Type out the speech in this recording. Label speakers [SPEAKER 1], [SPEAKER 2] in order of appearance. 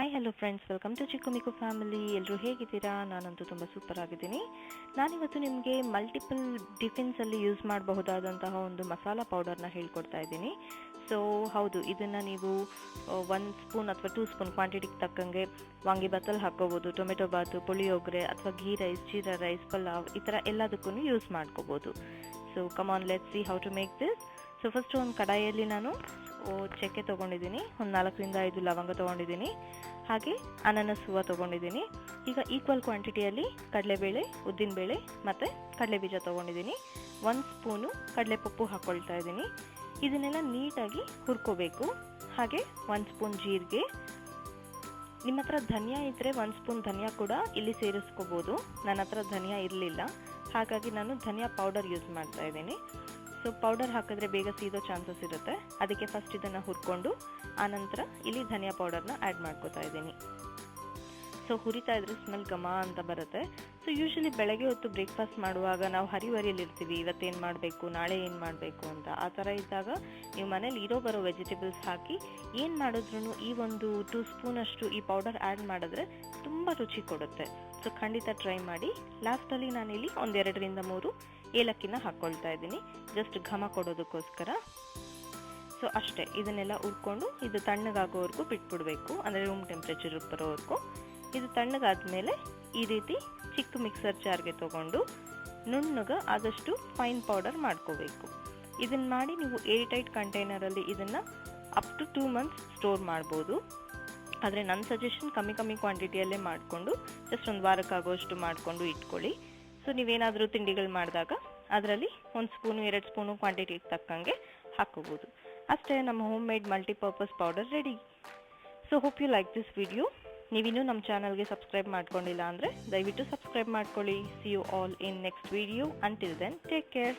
[SPEAKER 1] Hi hello friends, welcome to Chikku Mikku family. ಎಲ್ಲರೂ ಹೇಗಿದ್ದೀರಾ? ನಾನಂತೂ ತುಂಬ ಸೂಪರ್ ಆಗಿದ್ದೀನಿ. ನಾನಿವತ್ತು ನಿಮಗೆ ಮಲ್ಟಿಪಲ್ ಟಿಫಿನ್ಸಲ್ಲಿ ಯೂಸ್ ಮಾಡಬಹುದಾದಂತಹ ಒಂದು ಮಸಾಲ ಪೌಡರ್ನ ಹೇಳ್ಕೊಡ್ತಾ ಇದ್ದೀನಿ. ಸೊ ಹೌದು, ಇದನ್ನು ನೀವು 1 ಸ್ಪೂನ್ ಅಥವಾ 2 ಸ್ಪೂನ್ ಕ್ವಾಂಟಿಟಿಗೆ ತಕ್ಕಂಗೆ ವಾಂಗಿಬಾತಲ್ಲಿ ಹಾಕ್ಕೋಬೋದು, ಟೊಮೆಟೊ ಬಾತು, ಪುಳಿಯೋಗರೆ ಅಥವಾ ghee rice, jeera rice, pulao ಈ ಥರ ಎಲ್ಲದಕ್ಕೂ ಯೂಸ್ ಮಾಡ್ಕೋಬೋದು. So come on, let's see how to make this. So first ಒಂದು ಕಡಾಯಿಯಲ್ಲಿ ನಾನು ಚಕ್ಕೆ ತೊಗೊಂಡಿದ್ದೀನಿ, ಒಂದು 4ರಿಂದ 5 ಲವಂಗ ತೊಗೊಂಡಿದ್ದೀನಿ, ಹಾಗೆ ಅನಾನಸ್ ಹೂವು ತೊಗೊಂಡಿದ್ದೀನಿ. ಈಗ ಈಕ್ವಲ್ ಕ್ವಾಂಟಿಟಿಯಲ್ಲಿ ಕಡಲೆಬೇಳೆ, ಉದ್ದಿನಬೇಳೆ ಮತ್ತು ಕಡಲೆಬೀಜ ತೊಗೊಂಡಿದ್ದೀನಿ. 1 ಸ್ಪೂನು ಕಡಲೆಪಪ್ಪು ಹಾಕ್ಕೊಳ್ತಾ ಇದ್ದೀನಿ. ಇದನ್ನೆಲ್ಲ ನೀಟಾಗಿ ಹುರ್ಕೋಬೇಕು. ಹಾಗೆ 1 ಸ್ಪೂನ್ ಜೀರಿಗೆ, ನಿಮ್ಮ ಹತ್ರ ಧನಿಯಾ ಇದ್ದರೆ 1 ಸ್ಪೂನ್ ಧನಿಯಾ ಕೂಡ ಇಲ್ಲಿ ಸೇರಿಸ್ಕೋಬೋದು. ನನ್ನ ಹತ್ರ ಧನಿಯಾ ಇರಲಿಲ್ಲ, ಹಾಗಾಗಿ ನಾನು ಧನಿಯಾ ಪೌಡರ್ ಯೂಸ್ ಮಾಡ್ತಾ ಇದ್ದೀನಿ. ಸೊ ಪೌಡರ್ ಹಾಕಿದ್ರೆ ಬೇಗ ಸೀದೋ ಚಾನ್ಸಸ್ ಇರುತ್ತೆ, ಅದಕ್ಕೆ ಫಸ್ಟ್ ಇದನ್ನು ಹುರ್ಕೊಂಡು ಆನಂತರ ಇಲ್ಲಿ ಧನಿಯಾ ಪೌಡರ್ನ ಆ್ಯಡ್ ಮಾಡ್ಕೋತಾ ಇದ್ದೀನಿ. ಸೊ ಹುರಿತಾ ಇದ್ರೆ ಸ್ಮೆಲ್ ಘಮ ಅಂತ ಬರುತ್ತೆ. ಸೊ ಯೂಶ್ವಲಿ ಬೆಳಗ್ಗೆ ಹೊತ್ತು ಬ್ರೇಕ್ಫಾಸ್ಟ್ ಮಾಡುವಾಗ ನಾವು ಹರಿವರಿಯಲ್ಲಿರ್ತೀವಿ, ಇವತ್ತೇನು ಮಾಡಬೇಕು, ನಾಳೆ ಏನು ಮಾಡಬೇಕು ಅಂತ. ಆ ಥರ ಇದ್ದಾಗ ನೀವು ಮನೇಲಿ ಇರೋ ಬರೋ ವೆಜಿಟೇಬಲ್ಸ್ ಹಾಕಿ ಏನು ಮಾಡಿದ್ರೂ ಈ ಒಂದು 2 ಸ್ಪೂನಷ್ಟು ಈ ಪೌಡರ್ ಆ್ಯಡ್ ಮಾಡಿದ್ರೆ ತುಂಬ ರುಚಿ ಕೊಡುತ್ತೆ. ಸೊ ಖಂಡಿತ ಟ್ರೈ ಮಾಡಿ. ಲಾಸ್ಟಲ್ಲಿ ನಾನಿಲ್ಲಿ 2ರಿಂದ 3 ಏಲಕ್ಕಿನ ಹಾಕ್ಕೊಳ್ತಾ ಇದ್ದೀನಿ, ಜಸ್ಟ್ ಘಮ ಕೊಡೋದಕ್ಕೋಸ್ಕರ. ಸೊ ಅಷ್ಟೇ, ಇದನ್ನೆಲ್ಲ ಹುರ್ಕೊಂಡು ಇದು ತಣ್ಣಗಾಗೋವರೆಗೂ ಬಿಟ್ಬಿಡಬೇಕು, ಅಂದರೆ ರೂಮ್ ಟೆಂಪ್ರೇಚರ್ಗೆ ಬರೋವರೆಗೂ. ಇದು ತಣ್ಣಗಾದ್ಮೇಲೆ ಈ ರೀತಿ ಚಿಕ್ಕ ಮಿಕ್ಸರ್ ಜಾರ್ಗೆ ತೊಗೊಂಡು ನುಣ್ಣಗೆ ಆದಷ್ಟು ಫೈನ್ ಪೌಡರ್ ಮಾಡ್ಕೋಬೇಕು. ಇದನ್ನು ಮಾಡಿ ನೀವು ಏರ್ ಟೈಟ್ ಕಂಟೈನರಲ್ಲಿ ಇದನ್ನು ಅಪ್ ಟು 2 ಮಂತ್ಸ್ ಸ್ಟೋರ್ ಮಾಡ್ಬೋದು. ಆದರೆ ನನ್ನ ಸಜೆಷನ್ ಕಮ್ಮಿ ಕ್ವಾಂಟಿಟಿಯಲ್ಲೇ ಮಾಡಿಕೊಂಡು ಜಸ್ಟ್ 1 ವಾರಕ್ಕಾಗೋಷ್ಟು ಮಾಡಿಕೊಂಡು ಇಟ್ಕೊಳ್ಳಿ. ಸೊ ನೀವೇನಾದರೂ ತಿಂಡಿಗಳು ಮಾಡಿದಾಗ ಅದರಲ್ಲಿ 1 ಸ್ಪೂನು 2 ಸ್ಪೂನು ಕ್ವಾಂಟಿಟಿಗೆ ತಕ್ಕಂಗೆ ಹಾಕೋಬೋದು. ಅಷ್ಟೇ, ನಮ್ಮ home made multipurpose powder ready. So hope you like this video. ನೀವಿನ್ನೂ ನಮ್ಮ ಚಾನಲ್ಗೆ ಸಬ್ಸ್ಕ್ರೈಬ್ ಮಾಡ್ಕೊಂಡಿಲ್ಲ ಅಂದರೆ ದಯವಿಟ್ಟು ಸಬ್ಸ್ಕ್ರೈಬ್ ಮಾಡ್ಕೊಳ್ಳಿ. See you all in next video. Until then, take care.